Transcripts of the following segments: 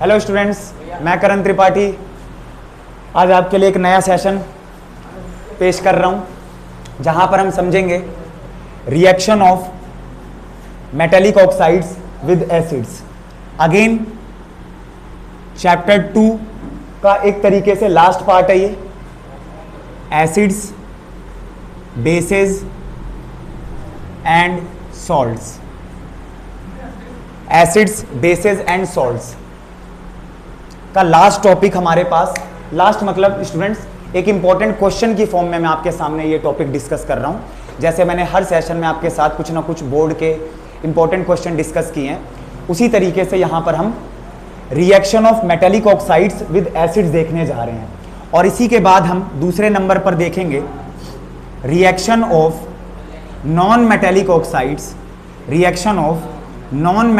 Hello students, मैं करण त्रिपाठी आज आपके लिए एक नया सेशन पेश कर रहा हूं जहां पर हम समझेंगे reaction of metallic oxides with acids. Again chapter 2 का एक तरीके से लास्ट पार्ट है ये। Acids, bases and salts. Acids, bases and salts का लास्ट टॉपिक हमारे पास। लास्ट मतलब स्टूडेंट्स एक इंपॉर्टेंट क्वेश्चन की फॉर्म में मैं आपके सामने ये टॉपिक डिस्कस कर रहा हूं। जैसे मैंने हर सेशन में आपके साथ कुछ ना कुछ बोर्ड के इंपॉर्टेंट क्वेश्चन डिस्कस किए हैं, उसी तरीके से यहां पर हम reaction of metallic oxides with acids देखने जा रहे हैं। और इसी के बाद हम दूसरे नंबर पर देखेंगे reaction of non metallic oxides. Reaction of non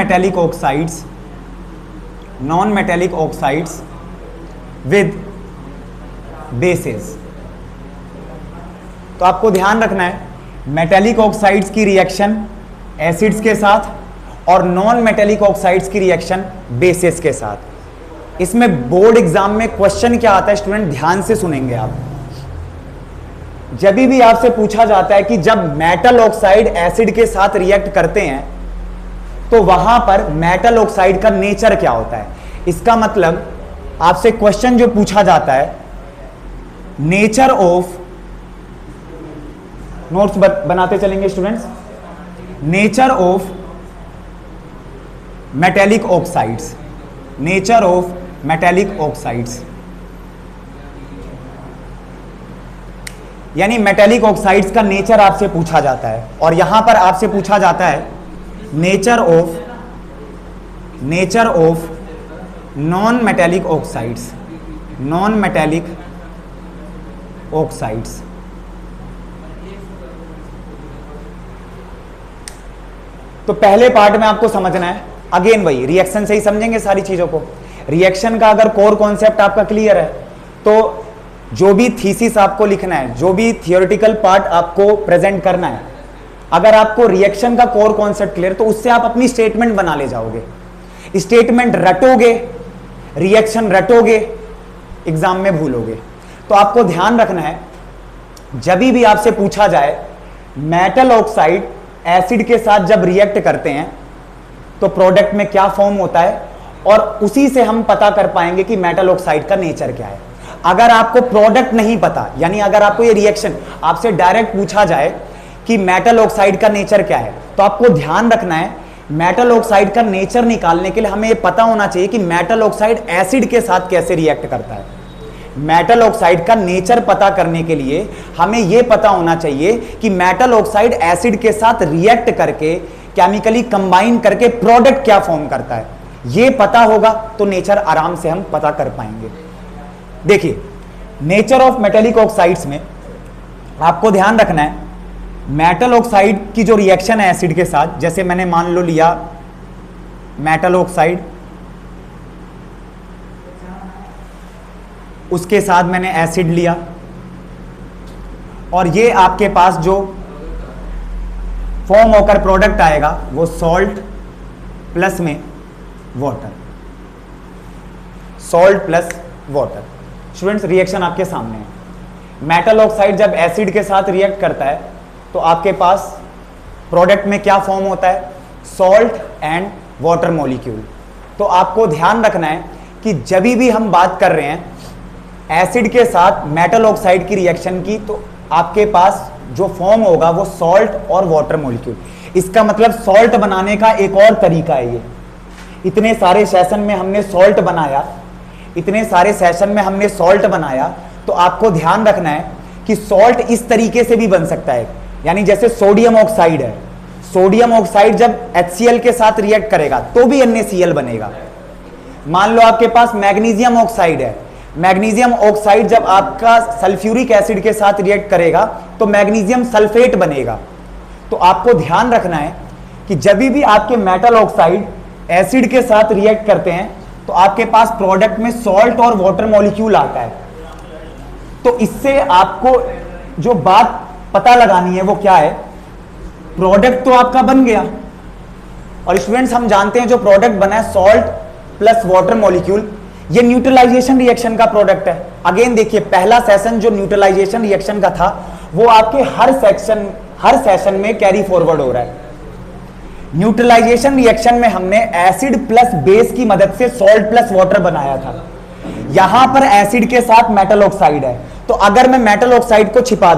metallic oxides with bases. तो आपको ध्यान रखना है मेटेलिक ऑक्साइड्स की रिएक्शन एसिड्स के साथ और नॉन मेटेलिक ऑक्साइड्स की रिएक्शन बेसेस के साथ। इसमें बोर्ड एग्जाम में क्वेश्चन क्या आता है स्टूडेंट, ध्यान से सुनेंगे आप। जब भी आपसे पूछा जाता है कि जब मेटल ऑक्साइड एसिड के साथ रिएक्ट करते हैं तो वहां पर मेटल ऑक्साइड का नेचर क्या होता है, इसका मतलब आपसे क्वेश्चन जो पूछा जाता है नेचर ऑफ, नोट्स बनाते चलेंगे students, nature of metallic oxides. Nature of metallic oxides यानी मेटेलिक ऑक्साइड्स का नेचर आपसे पूछा जाता है। और यहां पर आपसे पूछा जाता है nature of non metallic oxides. Non metallic oxides. तो पहले पार्ट में आपको समझना है, अगेन वही रिएक्शन से ही समझेंगे सारी चीजों को। रिएक्शन का अगर कोर कॉन्सेप्ट आपका क्लियर है तो जो भी थीसिस आपको लिखना है, जो भी थियोरेटिकल पार्ट आपको प्रेजेंट करना है, अगर आपको रिएक्शन का कोर कॉन्सेप्ट क्लियर तो उससे आप अपनी स्टेटमेंट बना ले जाओगे। स्टेटमेंट रटोगे, रिएक्शन रटोगे, एग्जाम में भूलोगे। तो आपको ध्यान रखना है जब भी आपसे पूछा जाए मेटल ऑक्साइड एसिड के साथ जब रिएक्ट करते हैं तो प्रोडक्ट में क्या फॉर्म होता है, और उसी से हम पता कर पाएंगे कि मेटल ऑक्साइड का नेचर क्या है। अगर आपको प्रोडक्ट नहीं पता, यानी अगर आपको ये रिएक्शन आपसे डायरेक्ट पूछा जाए कि मेटल ऑक्साइड का नेचर क्या है, तो आपको ध्यान रखना है मेटल ऑक्साइड का नेचर निकालने के लिए हमें यह पता होना चाहिए कि मेटल ऑक्साइड एसिड के साथ कैसे रिएक्ट करता है। मेटल ऑक्साइड का नेचर पता करने के लिए हमें यह पता होना चाहिए कि मेटल ऑक्साइड एसिड के साथ रिएक्ट करके केमिकली कंबाइन करके प्रोडक्ट क्या फॉर्म करता है। यह पता होगा तो नेचर आराम से हम पता कर पाएंगे। देखिए नेचर ऑफ मेटेलिक ऑक्साइड्स में आपको ध्यान रखना है मेटल ऑक्साइड की जो रिएक्शन है एसिड के साथ, जैसे मैंने मान लो लिया मेटल ऑक्साइड, उसके साथ मैंने एसिड लिया, और ये आपके पास जो फॉर्म होकर प्रोडक्ट आएगा वो सॉल्ट प्लस में water. Salt plus water. Students reaction आपके सामने है। मेटल ऑक्साइड जब एसिड के साथ रिएक्ट करता है तो आपके पास प्रोडक्ट में क्या फॉर्म होता है, सॉल्ट एंड वाटर मॉलिक्यूल। तो आपको ध्यान रखना है कि जब भी हम बात कर रहे हैं एसिड के साथ मेटल ऑक्साइड की रिएक्शन की, तो आपके पास जो फॉर्म होगा वो सॉल्ट और वाटर मॉलिक्यूल। इसका मतलब सॉल्ट बनाने का एक और तरीका है ये। इतने सारे सेशन में हमने सॉल्ट बनाया, इतने सारे सेशन में हमने सॉल्ट बनाया, तो आपको ध्यान रखना है कि सॉल्ट इस तरीके से भी बन सकता है। यानी जैसे सोडियम ऑक्साइड है, सोडियम ऑक्साइड जब HCl के साथ रिएक्ट करेगा तो भी NaCl बनेगा। मान लो आपके पास मैग्नीशियम ऑक्साइड है, मैग्नीशियम ऑक्साइड जब आपका सल्फ्यूरिक एसिड के साथ रिएक्ट करेगा तो मैग्नीशियम सल्फेट बनेगा। तो आपको ध्यान रखना है कि जब भी आपके मेटल ऑक्साइड एसिड के साथ रिएक्ट करते हैं तो आपके पास प्रोडक्ट में सॉल्ट और वाटर मॉलिक्यूल आता है। तो इससे आपको जो बात पता लगानी है वो क्या है, प्रोडक्ट तो आपका बन गया, और स्टूडेंट्स हम जानते हैं जो प्रोडक्ट बना है सॉल्ट प्लस वाटर मॉलिक्यूल, ये न्यूट्रलाइजेशन रिएक्शन का प्रोडक्ट है। अगेन देखिए, पहला सेशन जो न्यूट्रलाइजेशन रिएक्शन का था वो आपके हर सेशन में कैरी फॉरवर्ड हो रहा है। न्यूट्रलाइजेशन रिएक्शन में हमने एसिड प्लस बेस की मदद से सॉल्ट प्लस वाटर बनाया था। यहां पर एसिड के साथ मेटल ऑक्साइड है, तो अगर मैं मेटल ऑक्साइड को छिपा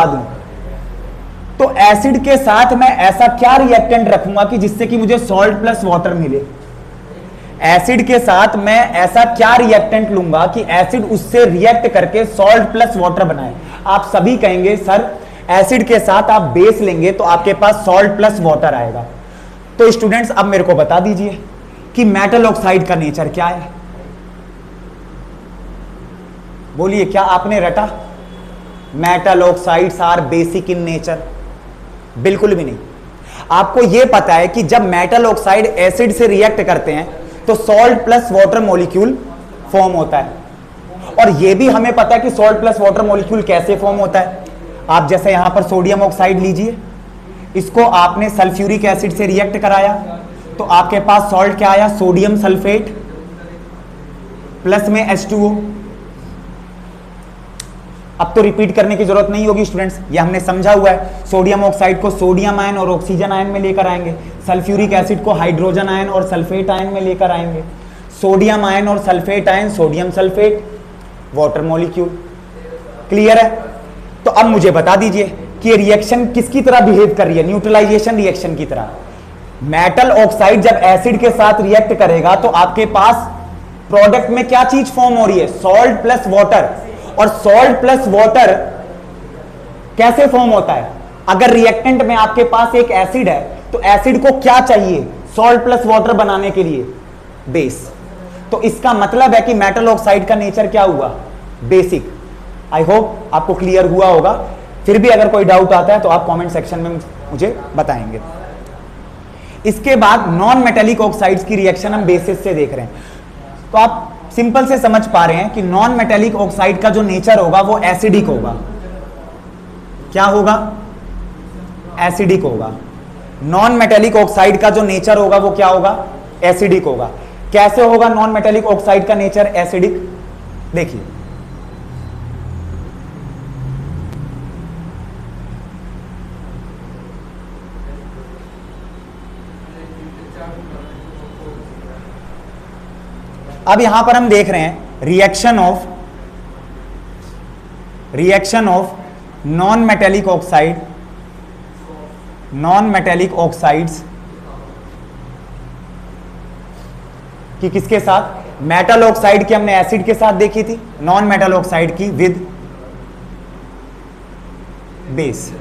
दूं, तो एसिड के साथ मैं ऐसा क्या रिएक्टेंट रखूंगा कि जिससे कि मुझे सॉल्ट प्लस वाटर मिले। एसिड के साथ मैं ऐसा क्या रिएक्टेंट लूंगा कि एसिड उससे रिएक्ट करके सॉल्ट प्लस वाटर बनाए। आप सभी कहेंगे सर एसिड के साथ आप बेस लेंगे तो आपके पास सॉल्ट प्लस वाटर आएगा। तो स्टूडेंट्स अब मेरे को बता दीजिए कि मेटल ऑक्साइड का नेचर क्या है। बोलिए, क्या आपने रटा? Metal oxides are basic in nature? बिल्कुल भी नहीं। आपको यह पता है कि जब मेटल ऑक्साइड एसिड से रिएक्ट करते हैं तो salt plus water molecule form होता है, और यह भी हमें पता है कि सॉल्ट प्लस वाटर मॉलिक्यूल कैसे फॉर्म होता है। आप जैसे यहां पर सोडियम ऑक्साइड लीजिए, इसको आपने सल्फ्यूरिक एसिड से रिएक्ट कराया तो आपके पास सॉल्ट क्या आया? सोडियम सल्फेट प्लस में H2O। अब तो रिपीट करने की जरूरत नहीं होगी स्टूडेंट्स, ये हमने समझा हुआ है। सोडियम ऑक्साइड को सोडियम आयन और ऑक्सीजन आयन में लेकर आएंगे, सल्फ्यूरिक एसिड को हाइड्रोजन आयन और सल्फेट आयन में लेकर आएंगे, सोडियम आयन और sulphate ion, sodium sulphate, water molecule. Clear है? तो अब मुझे बता दीजिए कि ये रिएक्शन किसकी तरह बिहेव कर रही है? न्यूट्रलाइजेशन रिएक्शन की तरह। मेटल ऑक्साइड जब एसिड के साथ रिएक्ट करेगा तो आपके पास प्रोडक्ट में क्या चीज फॉर्म हो रही है? Salt plus water. और सॉल्ट प्लस वाटर कैसे फॉर्म होता है? अगर रिएक्टेंट में आपके पास एक एसिड है तो एसिड को क्या चाहिए सॉल्ट प्लस वाटर बनाने के लिए? बेस। तो इसका मतलब है कि मेटल ऑक्साइड का नेचर क्या हुआ? बेसिक। आई होप आपको क्लियर हुआ होगा। फिर भी अगर कोई डाउट आता है तो आप कमेंट सेक्शन में मुझे बताएंगे। इसके बाद नॉन मेटेलिक ऑक्साइड्स की रिएक्शन हम बेसिस से देख रहे हैं। तो आप सिंपल से समझ पा रहे हैं कि नॉन मेटेलिक ऑक्साइड का जो नेचर होगा वो एसिडिक होगा। क्या होगा? एसिडिक होगा। नॉन मेटेलिक ऑक्साइड का जो नेचर होगा वो क्या होगा? एसिडिक होगा। कैसे होगा नॉन मेटेलिक ऑक्साइड का नेचर एसिडिक? देखिए, अब यहां पर हम देख रहे हैं reaction of non metallic oxides कि किसके साथ? मेटल ऑक्साइड की हमने एसिड के साथ देखी थी, नॉन मेटल ऑक्साइड की with base.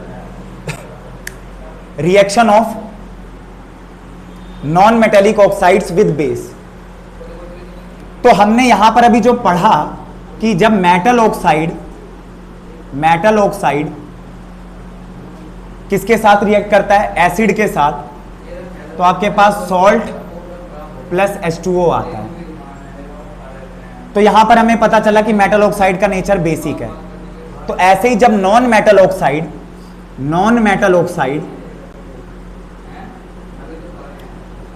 Reaction of non metallic oxides with base. तो हमने यहां पर अभी जो पढ़ा कि जब मेटल ऑक्साइड किसके साथ रिएक्ट करता है? एसिड के साथ, तो आपके पास सॉल्ट प्लस H2O आता है। तो यहां पर हमें पता चला कि मेटल ऑक्साइड का नेचर बेसिक है। तो ऐसे ही जब नॉन मेटल ऑक्साइड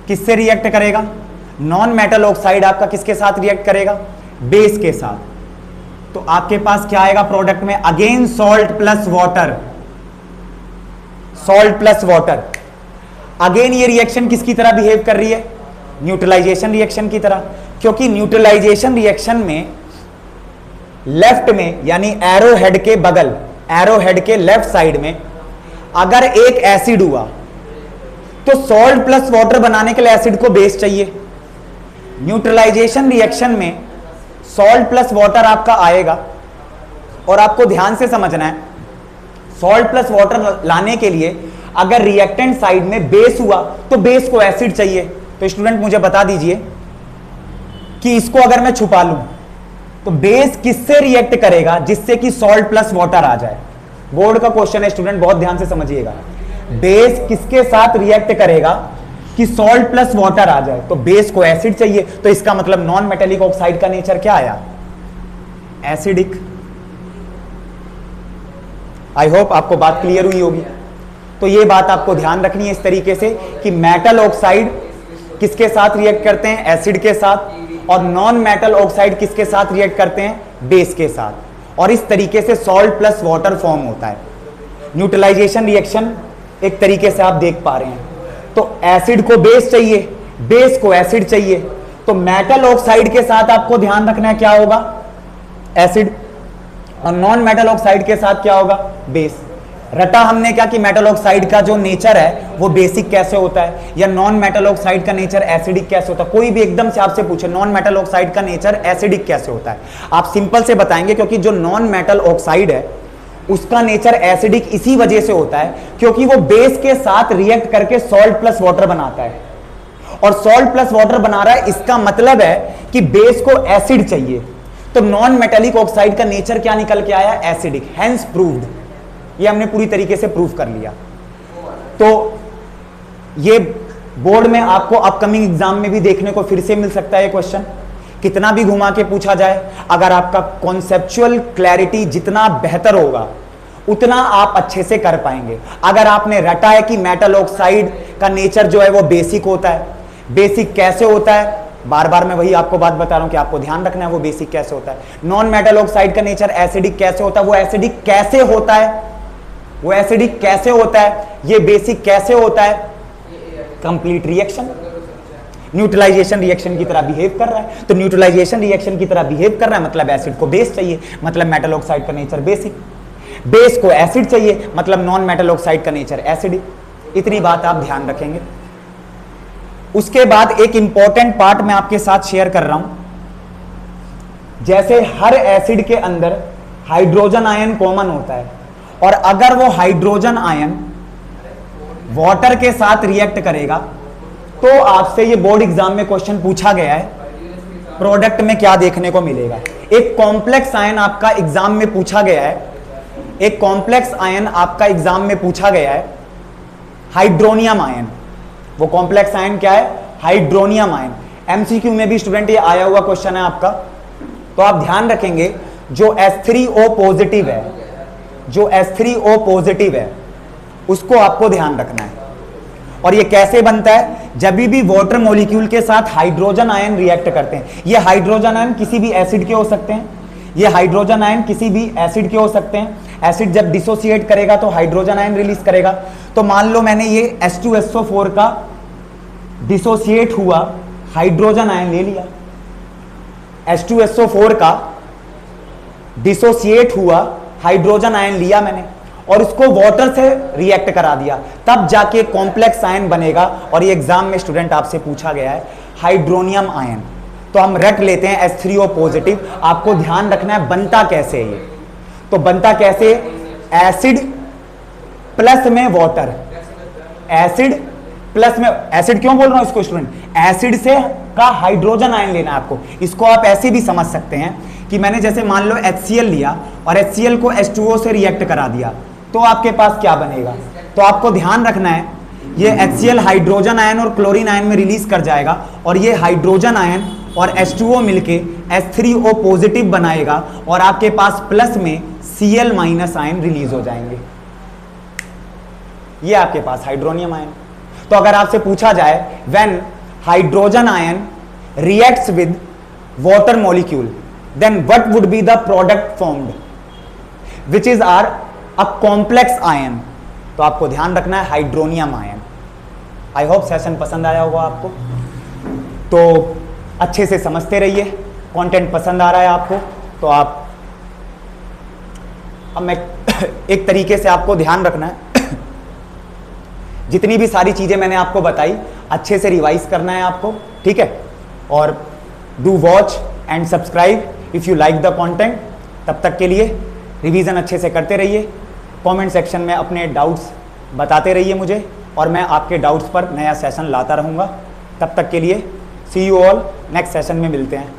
किससे रिएक्ट करेगा? नॉन मेटल ऑक्साइड आपका किसके साथ रिएक्ट करेगा? बेस के साथ। तो आपके पास क्या आएगा प्रोडक्ट में? Again salt plus water. Again ये रिएक्शन किसकी तरह बिहेव कर रही है? न्यूट्रलाइजेशन रिएक्शन की तरह। क्योंकि न्यूट्रलाइजेशन रिएक्शन में लेफ्ट में यानी एरो हेड के बगल, एरो हेड के लेफ्ट साइड में अगर एक एसिड हुआ तो सॉल्ट प्लस वाटर बनाने के लिए एसिड को बेस चाहिए। न्यूट्रलाइजेशन रिएक्शन में सॉल्ट प्लस वाटर आपका आएगा, और आपको ध्यान से समझना है सॉल्ट प्लस वाटर लाने के लिए अगर रिएक्टेंट साइड में बेस हुआ तो बेस को एसिड चाहिए। तो स्टूडेंट मुझे बता दीजिए कि इसको अगर मैं छुपा लूं तो बेस किससे रिएक्ट करेगा जिससे कि सॉल्ट प्लस वाटर आ जाए? बोर्ड का क्वेश्चन है स्टूडेंट, बहुत ध्यान से समझिएगा। बेस किसके साथ रिएक्ट करेगा कि सॉल्ट प्लस वाटर आ जाए? तो बेस को एसिड चाहिए। तो इसका मतलब नॉन मेटेलिक ऑक्साइड का नेचर क्या आया? एसिडिक। आई होप आपको बात क्लियर हुई होगी। तो ये बात आपको ध्यान रखनी है इस तरीके से कि मेटल ऑक्साइड किसके साथ रिएक्ट करते हैं? एसिड के साथ। और नॉन मेटल ऑक्साइड किसके साथ रिएक्ट करते हैं? बेस के साथ। और इस तरीके से सॉल्ट प्लस वाटर फॉर्म होता है। न्यूट्रलाइजेशन रिएक्शन एक तरीके से आप देख पा रहे हैं। तो एसिड को बेस चाहिए, बेस को एसिड चाहिए, तो मेटल ऑक्साइड के साथ आपको ध्यान रखना है क्या होगा? एसिड। और नॉन मेटल ऑक्साइड के साथ क्या होगा? बेस। रटा हमने क्या कि मेटल ऑक्साइड का जो नेचर है वो बेसिक कैसे होता है, या नॉन मेटल ऑक्साइड का नेचर एसिडिक कैसे होता है। कोई भी एकदम से आपसे पूछे नॉन मेटल ऑक्साइड का नेचर एसिडिक कैसे होता है, आप सिंपल से बताएंगे क्योंकि जो नॉन मेटल ऑक्साइड है उसका नेचर एसिडिक इसी वजह से होता है क्योंकि वो बेस के साथ रिएक्ट करके सॉल्ट प्लस वाटर बनाता है। और सॉल्ट प्लस वाटर बना रहा है, इसका मतलब है कि बेस को एसिड चाहिए। तो नॉन मेटेलिक ऑक्साइड का नेचर क्या निकल के आया? एसिडिक। Hence proved. ये हमने पूरी तरीके से प्रूव कर लिया। तो ये बोर्ड में आपको अपकमिंग एग्जाम में भी देखने को फिर से मिल सकता है ये क्वेश्चन। कितना भी घुमा के पूछा जाए, अगर आपका कॉन्सेप्चुअल क्लैरिटी जितना बेहतर होगा उतना आप अच्छे से कर पाएंगे। अगर आपने रटा है कि मेटल ऑक्साइड का नेचर जो है वो बेसिक होता है, बेसिक कैसे होता है, बार बार मैं वही आपको बात बता रहा हूं कि आपको ध्यान रखना है वो बेसिक कैसे होता है। नॉन मेटल ऑक्साइड का नेचर एसिडिक कैसे होता है, वो एसिडिक कैसे होता है, वो एसिडिक कैसे होता है, ये बेसिक कैसे होता है? कंप्लीट रिएक्शन, न्यूट्रलाइजेशन रिएक्शन की तरह बिहेव कर रहा है। तो न्यूट्रलाइजेशन रिएक्शन की तरह बिहेव कर रहा है मतलब एसिड को बेस चाहिए, मतलब मेटल ऑक्साइड का नेचर बेसिक। बेस को एसिड चाहिए मतलब नॉन मेटल ऑक्साइड का नेचर एसिडिक। इतनी बात आप ध्यान रखेंगे। उसके बाद एक इंपॉर्टेंट पार्ट मैं आपके साथ शेयर कर रहा हूं। जैसे हर एसिड के अंदर हाइड्रोजन आयन कॉमन होता है, और अगर वो हाइड्रोजन आयन वाटर के साथ रिएक्ट करेगा तो आपसे ये बोर्ड एग्जाम में क्वेश्चन पूछा गया है, प्रोडक्ट में क्या देखने को मिलेगा। एक कॉम्प्लेक्स आयन आपका एग्जाम में पूछा गया है, एक कॉम्प्लेक्स आयन आपका एग्जाम में पूछा गया है, हाइड्रोनियम आयन। वो कॉम्प्लेक्स आयन क्या है? Hydronium ion. एमसीक्यू में भी स्टूडेंट ये आया हुआ क्वेश्चन है आपका। तो आप ध्यान रखेंगे जो H3O पॉजिटिव है, जो H3O पॉजिटिव है उसको आपको ध्यान रखना है। और ये कैसे बनता है? जब भी वाटर मॉलिक्यूल के साथ हाइड्रोजन आयन रिएक्ट करते हैं, ये हाइड्रोजन आयन किसी भी एसिड के हो सकते हैं, ये हाइड्रोजन आयन किसी भी एसिड के हो सकते हैं। एसिड जब डिसोसिएट करेगा तो हाइड्रोजन आयन रिलीज करेगा। तो मान लो मैंने ये H2SO4 का डिसोसिएट हुआ हाइड्रोजन आयन ले लिया, H2SO4 का डिसोसिएट हुआ हाइड्रोजन आयन लिया मैंने और उसको वाटर से रिएक्ट करा दिया, तब जाके कॉम्प्लेक्स आयन बनेगा। और ये एग्जाम में स्टूडेंट आपसे पूछा गया है हाइड्रोनियम आयन। तो हम रट लेते हैं H3O पॉजिटिव। आपको ध्यान रखना है बनता कैसे है ये। तो बनता कैसे? एसिड प्लस में वाटर, एसिड प्लस में, एसिड क्यों बोल रहा हूं इसको स्टूडेंट? एसिड से का हाइड्रोजन आयन लेना है आपको। इसको आप ऐसे भी समझ सकते हैं कि मैंने जैसे मान लो HCl लिया और HCl को H2O से रिएक्ट करा दिया तो आपके पास क्या बनेगा? तो आपको ध्यान रखना है ये HCl हाइड्रोजन आयन और क्लोरीन आयन में रिलीज कर जाएगा और ये हाइड्रोजन आयन और H2O मिलके H3O पॉजिटिव बनाएगा और आपके पास प्लस में Cl माइनस आयन रिलीज हो जाएंगे। ये आपके पास हाइड्रोनियम आयन। तो अगर आपसे पूछा जाए when hydrogen ion reacts with water molecule then what would be the product formed which is are a complex ion, तो आपको ध्यान रखना है hydronium ion. I hope session पसंद आया होगा आपको। तो अच्छे से समझते रहिए, कंटेंट पसंद आ रहा है आपको तो आप, अब मैं एक तरीके से आपको ध्यान रखना है जितनी भी सारी चीजें मैंने आपको बताई अच्छे से रिवाइज करना है आपको, ठीक है। और do watch and subscribe if you like the content. तब तक के लिए रिवीजन अच्छे से करते रहिए, कमेंट सेक्शन में अपने डाउट्स बताते रहिए मुझे और मैं आपके डाउट्स पर नया सेशन लाता रहूँगा। तब तक के लिए सी यू ऑल, नेक्स्ट सेशन में मिलते हैं।